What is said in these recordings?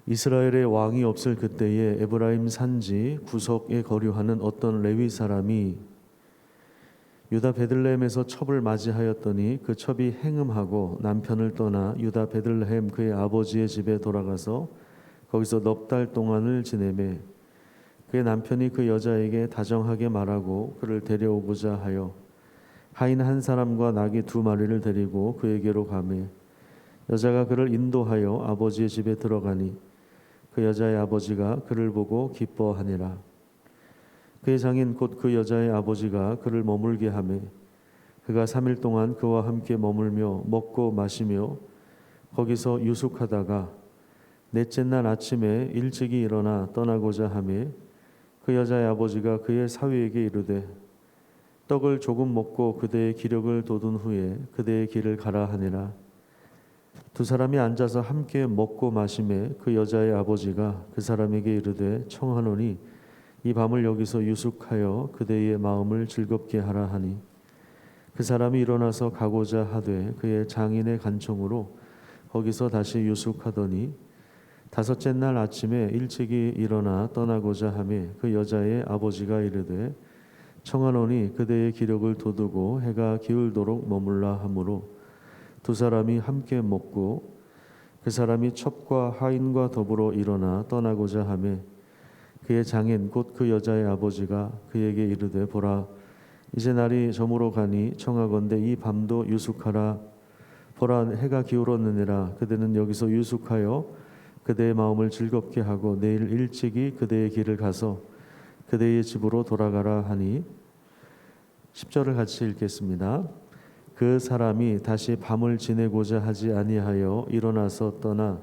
이스라엘의 왕이 없을 그때에 에브라임 산지 구석에 거류하는 어떤 레위 사람이 유다 베들레헴에서 첩을 맞이하였더니 그 첩이 행음하고 남편을 떠나 유다 베들레헴 그의 아버지의 집에 돌아가서 거기서 넉 달 동안을 지내매 그의 남편이 그 여자에게 다정하게 말하고 그를 데려오고자 하여 하인 한 사람과 나귀 2마리를 데리고 그에게로 가매 여자가 그를 인도하여 아버지의 집에 들어가니 그 여자의 아버지가 그를 보고 기뻐하니라. 그의 장인 곧 그 여자의 아버지가 그를 머물게 하매 그가 3일 동안 그와 함께 머물며 먹고 마시며 거기서 유숙하다가 넷째 날 아침에 일찍이 일어나 떠나고자 하매 그 여자의 아버지가 그의 사위에게 이르되 떡을 조금 먹고 그대의 기력을 돋운 후에 그대의 길을 가라 하니라. 2사람이 앉아서 함께 먹고 마시매 그 여자의 아버지가 그 사람에게 이르되 청하노니 이 밤을 여기서 유숙하여 그대의 마음을 즐겁게 하라 하니 그 사람이 일어나서 가고자 하되 그의 장인의 간청으로 거기서 다시 유숙하더니 5째 날 아침에 일찍이 일어나 떠나고자 하매 그 여자의 아버지가 이르되 청하노니 그대의 기력을 돋우고 해가 기울도록 머물라 하므로 2사람이 함께 먹고 그 사람이 첩과 하인과 더불어 일어나 떠나고자 하매 그의 장인 곧 그 여자의 아버지가 그에게 이르되 보라 이제 날이 저물어 가니 청하건대 이 밤도 유숙하라. 보라 해가 기울었느니라. 그대는 여기서 유숙하여 그대의 마음을 즐겁게 하고 내일 일찍이 그대의 길을 가서 그대의 집으로 돌아가라 하니 10절을 같이 읽겠습니다. 그 사람이 다시 밤을 지내고자 하지 아니하여 일어나서 떠나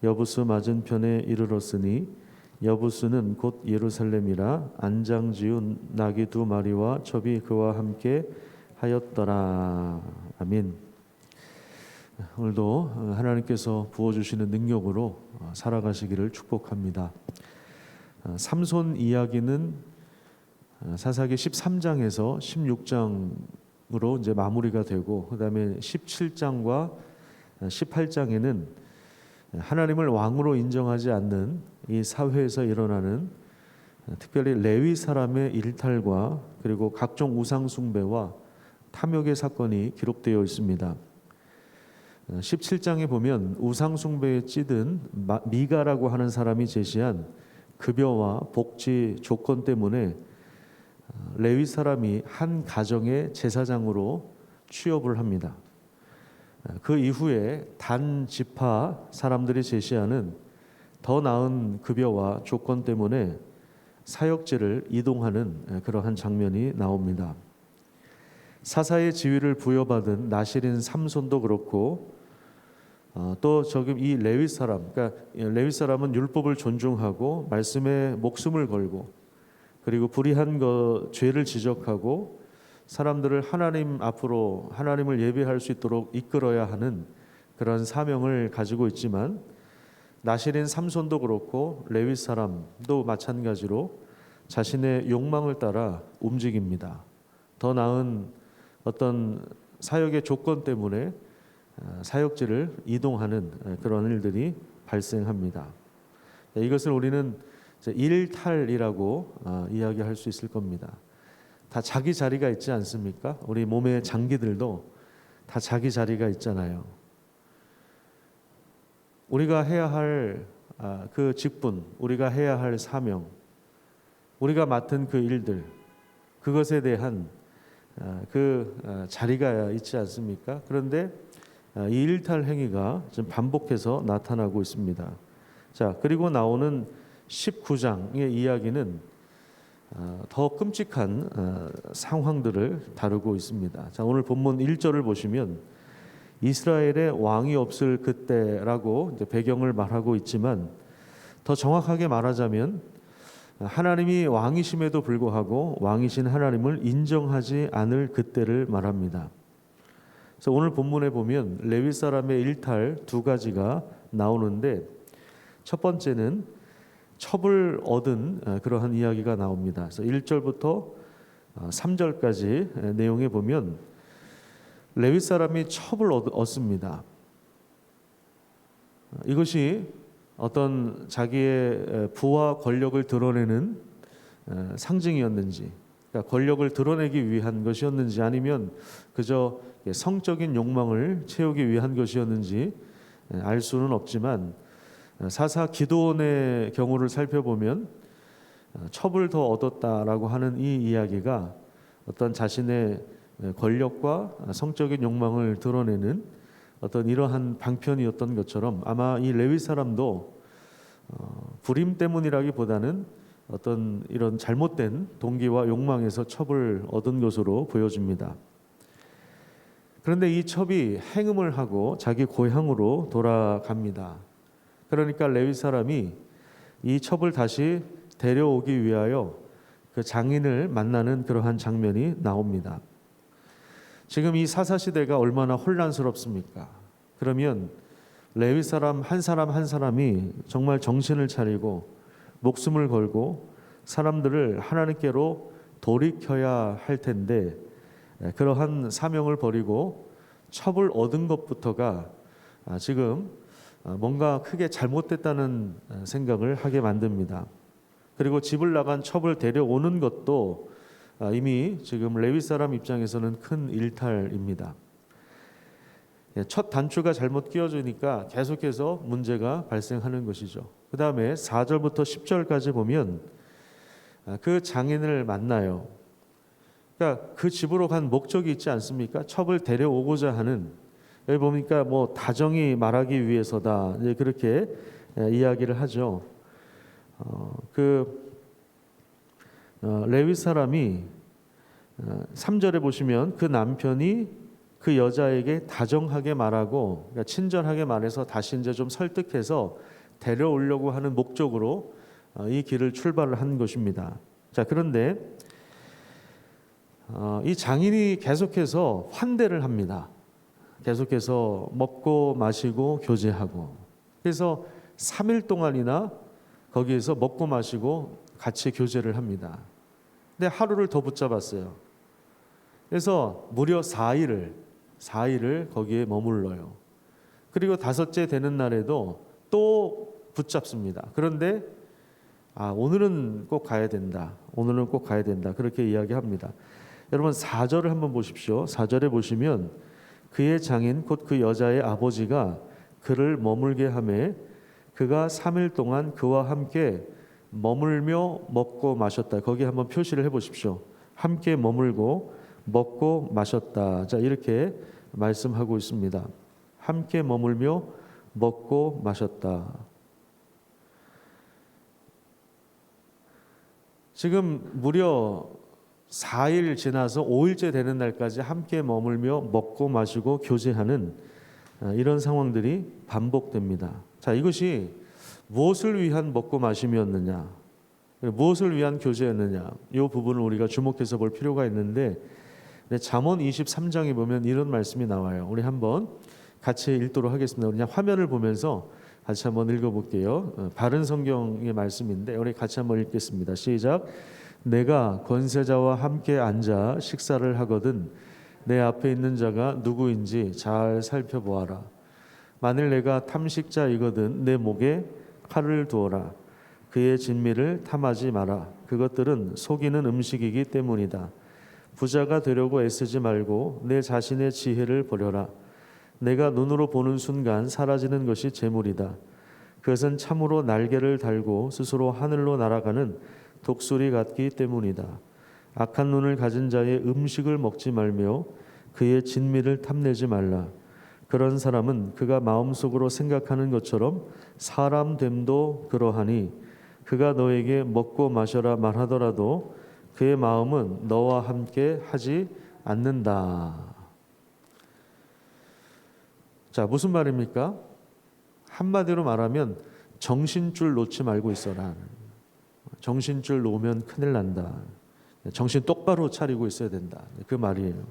여부수 맞은편에 이르렀으니 여부수는 곧 예루살렘이라 안장지운 나귀 2마리와 첩이 그와 함께 하였더라. 아멘. 오늘도 하나님께서 부어주시는 능력으로 살아가시기를 축복합니다. 삼손 이야기는 사사기 13장에서 16장으로 이제 마무리가 되고 그다음에 17장과 18장에는 하나님을 왕으로 인정하지 않는 이 사회에서 일어나는 특별히 레위 사람의 일탈과 그리고 각종 우상 숭배와 탐욕의 사건이 기록되어 있습니다. 17장에 보면 우상 숭배에 찌든 미가라고 하는 사람이 제시한 급여와 복지 조건 때문에 레위 사람이 한 가정의 제사장으로 취업을 합니다. 그 이후에 단 지파 사람들이 제시하는 더 나은 급여와 조건 때문에 사역지를 이동하는 그러한 장면이 나옵니다. 사사의 지위를 부여받은 나실인 삼손도 그렇고 또 저기 이 레위 사람, 그러니까 레위 사람은 율법을 존중하고 말씀에 목숨을 걸고 그리고 불의한 죄를 지적하고 사람들을 하나님 앞으로 하나님을 예배할 수 있도록 이끌어야 하는 그런 사명을 가지고 있지만 나실인 삼손도 그렇고 레위 사람도 마찬가지로 자신의 욕망을 따라 움직입니다. 더 나은 어떤 사역의 조건 때문에 사역지를 이동하는 그런 일들이 발생합니다. 이것을 우리는 일탈이라고 이야기할 수 있을 겁니다. 다 자기 자리가 있지 않습니까? 우리 몸의 장기들도 다 자기 자리가 있잖아요. 우리가 해야 할 그 직분, 우리가 해야 할 사명, 우리가 맡은 그 일들, 그것에 대한 그 자리가 있지 않습니까? 그런데 이 일탈 행위가 지금 반복해서 나타나고 있습니다. 자, 그리고 나오는 19장의 이야기는 더 끔찍한 상황들을 다루고 있습니다. 자, 오늘 본문 1절을 보시면 이스라엘의 왕이 없을 그때라고 이제 배경을 말하고 있지만 더 정확하게 말하자면 하나님이 왕이심에도 불구하고 왕이신 하나님을 인정하지 않을 그때를 말합니다. 그래서 오늘 본문에 보면 레위 사람의 일탈 2가지가 나오는데 첫 번째는 첩을 얻은 그러한 이야기가 나옵니다. 그래서 1절부터 3절까지 내용에 보면 레위 사람이 첩을 얻습니다. 이것이 어떤 자기의 부와 권력을 드러내는 상징이었는지, 그러니까 권력을 드러내기 위한 것이었는지 아니면 그저 성적인 욕망을 채우기 위한 것이었는지 알 수는 없지만 사사 기드온의 경우를 살펴보면 첩을 더 얻었다라고 하는 이 이야기가 어떤 자신의 권력과 성적인 욕망을 드러내는 어떤 이러한 방편이었던 것처럼 아마 이 레위 사람도 불임 때문이라기보다는 어떤 이런 잘못된 동기와 욕망에서 첩을 얻은 것으로 보여집니다. 그런데 이 첩이 행음을 하고 자기 고향으로 돌아갑니다. 그러니까 레위 사람이 이 첩을 다시 데려오기 위하여 그 장인을 만나는 그러한 장면이 나옵니다. 지금 이 사사 시대가 얼마나 혼란스럽습니까? 그러면 레위 사람 한 사람이 정말 정신을 차리고 목숨을 걸고 사람들을 하나님께로 돌이켜야 할 텐데 그러한 사명을 버리고 첩을 얻은 것부터가 지금 뭔가 크게 잘못됐다는 생각을 하게 만듭니다. 그리고 집을 나간 첩을 데려오는 것도 이미 지금 레위 사람 입장에서는 큰 일탈입니다. 첫 단추가 잘못 끼워지니까 계속해서 문제가 발생하는 것이죠. 그 다음에 4절부터 10절까지 보면 그 장인을 만나요. 그러니까 그 집으로 간 목적이 있지 않습니까? 첩을 데려오고자 하는, 여기 보니까 뭐 다정히 말하기 위해서다, 이제 그렇게 이야기를 하죠. 레위 사람이 3절에 보시면 그 남편이 그 여자에게 다정하게 말하고, 그러니까 친절하게 말해서 다시 이제 좀 설득해서 데려오려고 하는 목적으로 이 길을 출발을 한 것입니다. 자, 그런데 이 장인이 계속해서 환대를 합니다. 계속해서 먹고 마시고 교제하고, 그래서 3일 동안이나 거기에서 먹고 마시고 같이 교제를 합니다. 근데 하루를 더 붙잡았어요. 그래서 무려 4일을 거기에 머물러요. 그리고 5째 되는 날에도 또 붙잡습니다. 그런데 오늘은 꼭 가야 된다. 오늘은 꼭 가야 된다. 그렇게 이야기합니다. 여러분 4절을 한번 보십시오. 4절에 보시면 그의 장인 곧 그 여자의 아버지가 그를 머물게 하매 그가 3일 동안 그와 함께 머물며 먹고 마셨다. 거기 한번 표시를 해보십시오. 함께 머물고 먹고 마셨다. 자, 이렇게 말씀하고 있습니다. 함께 머물며 먹고 마셨다. 지금 무려 4일 지나서 5일째 되는 날까지 함께 머물며 먹고 마시고 교제하는 이런 상황들이 반복됩니다. 자, 이것이 무엇을 위한 먹고 마심이었느냐, 무엇을 위한 교제였느냐, 이 부분을 우리가 주목해서 볼 필요가 있는데, 잠언 23장에 보면 이런 말씀이 나와요. 우리 한번 같이 읽도록 하겠습니다. 그냥 화면을 보면서 같이 한번 읽어볼게요. 바른 성경의 말씀인데 우리 같이 한번 읽겠습니다. 시작. 내가 권세자와 함께 앉아 식사를 하거든 내 앞에 있는 자가 누구인지 잘 살펴보아라. 만일 내가 탐식자이거든 내 목에 칼을 두어라. 그의 진미를 탐하지 마라. 그것들은 속이는 음식이기 때문이다. 부자가 되려고 애쓰지 말고 내 자신의 지혜를 버려라. 내가 눈으로 보는 순간 사라지는 것이 재물이다. 그것은 참으로 날개를 달고 스스로 하늘로 날아가는 독수리 같기 때문이다. 악한 눈을 가진 자의 음식을 먹지 말며 그의 진미를 탐내지 말라. 그런 사람은 그가 마음속으로 생각하는 것처럼 사람 됨도 그러하니 그가 너에게 먹고 마셔라 말하더라도 그의 마음은 너와 함께 하지 않는다. 자, 무슨 말입니까? 한마디로 말하면 정신줄 놓지 말고 있어라. 정신줄 놓으면 큰일 난다. 정신 똑바로 차리고 있어야 된다. 그 말이에요.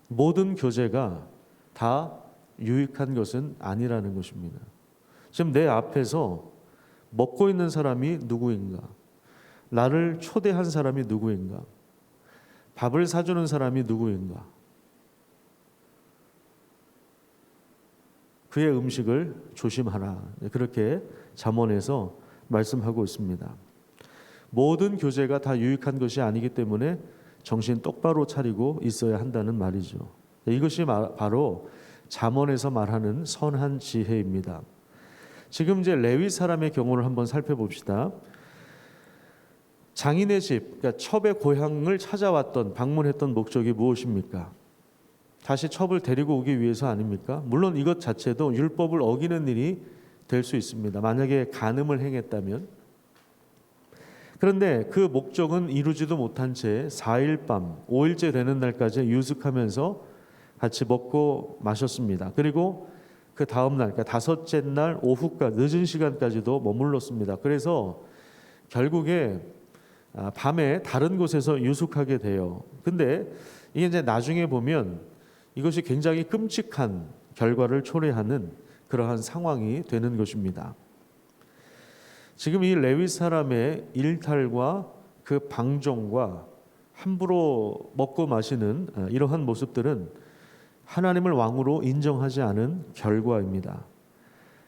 모든 교제가 다 유익한 것은 아니라는 것입니다. 지금 내 앞에서 먹고 있는 사람이 누구인가? 나를 초대한 사람이 누구인가? 밥을 사주는 사람이 누구인가? 그의 음식을 조심하라. 그렇게 잠언에서 말씀하고 있습니다. 모든 교제가 다 유익한 것이 아니기 때문에 정신 똑바로 차리고 있어야 한다는 말이죠. 이것이 바로 잠언에서 말하는 선한 지혜입니다. 지금 이제 레위 사람의 경우를 한번 살펴봅시다. 장인의 집, 그러니까 첩의 고향을 찾아왔던 방문했던 목적이 무엇입니까? 다시 첩을 데리고 오기 위해서 아닙니까? 물론 이것 자체도 율법을 어기는 일이 될 수 있습니다. 만약에 간음을 행했다면. 그런데 그 목적은 이루지도 못한 채 4일 밤 5일째 되는 날까지 유숙하면서 같이 먹고 마셨습니다. 그리고 그 다음 날, 그러니까 다섯째 날 오후까지 늦은 시간까지도 머물렀습니다. 그래서 결국에 밤에 다른 곳에서 유숙하게 돼요. 근데 이게 이제 나중에 보면 이것이 굉장히 끔찍한 결과를 초래하는 그러한 상황이 되는 것입니다. 지금 이 레위 사람의 일탈과 그 방종과 함부로 먹고 마시는 이러한 모습들은 하나님을 왕으로 인정하지 않은 결과입니다.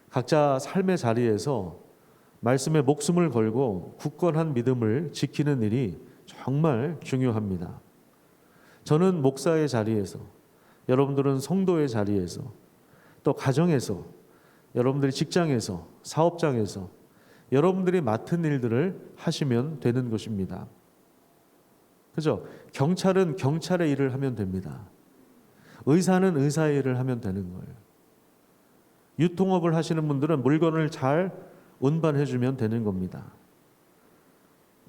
각자 삶의 자리에서 말씀에 목숨을 걸고 굳건한 믿음을 지키는 일이 정말 중요합니다. 저는 목사의 자리에서, 여러분들은 성도의 자리에서, 또 가정에서, 여러분들이 직장에서, 사업장에서 여러분들이 맡은 일들을 하시면 되는 것입니다. 그죠? 경찰은 경찰의 일을 하면 됩니다. 의사는 의사의 일을 하면 되는 거예요. 유통업을 하시는 분들은 물건을 잘 운반해 주면 되는 겁니다.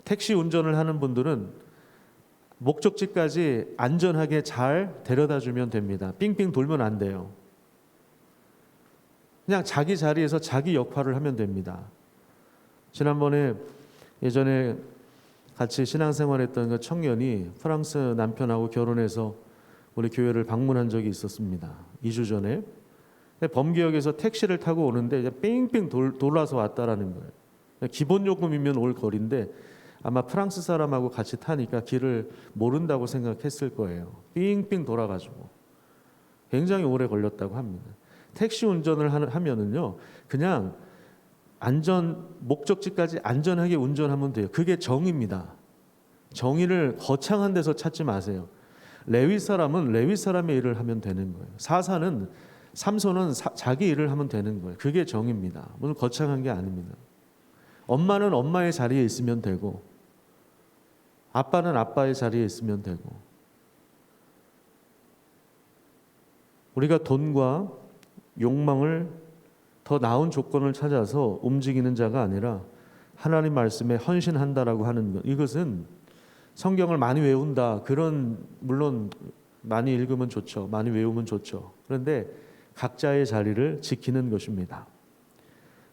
택시 운전을 하는 분들은 목적지까지 안전하게 잘 데려다 주면 됩니다. 삥삥 돌면 안 돼요. 그냥 자기 자리에서 자기 역할을 하면 됩니다. 지난번에 예전에 같이 신앙생활했던 그 청년이 프랑스 남편하고 결혼해서 우리 교회를 방문한 적이 있었습니다. 2주 전에. 범기역에서 택시를 타고 오는데 이제 삥삥 돌아서 왔다라는 거예요. 기본 요금이면 올 거리인데 아마 프랑스 사람하고 같이 타니까 길을 모른다고 생각했을 거예요. 삥삥 돌아가지고 굉장히 오래 걸렸다고 합니다. 택시 운전을 하면은요, 그냥 목적지까지 안전하게 운전하면 돼요. 그게 정의입니다. 정의를 거창한 데서 찾지 마세요. 레위 사람은 레위 사람의 일을 하면 되는 거예요. 삼손은 자기 일을 하면 되는 거예요. 그게 정의입니다. 무슨 거창한 게 아닙니다. 엄마는 엄마의 자리에 있으면 되고, 아빠는 아빠의 자리에 있으면 되고, 우리가 돈과 욕망을 더 나은 조건을 찾아서 움직이는 자가 아니라 하나님 말씀에 헌신한다라고 하는 것, 이것은 성경을 많이 외운다, 물론 많이 읽으면 좋죠. 많이 외우면 좋죠. 그런데 각자의 자리를 지키는 것입니다.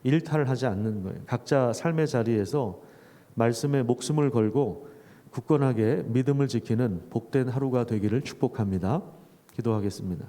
일탈하지 않는 거예요. 각자 삶의 자리에서 말씀에 목숨을 걸고 굳건하게 믿음을 지키는 복된 하루가 되기를 축복합니다. 기도하겠습니다.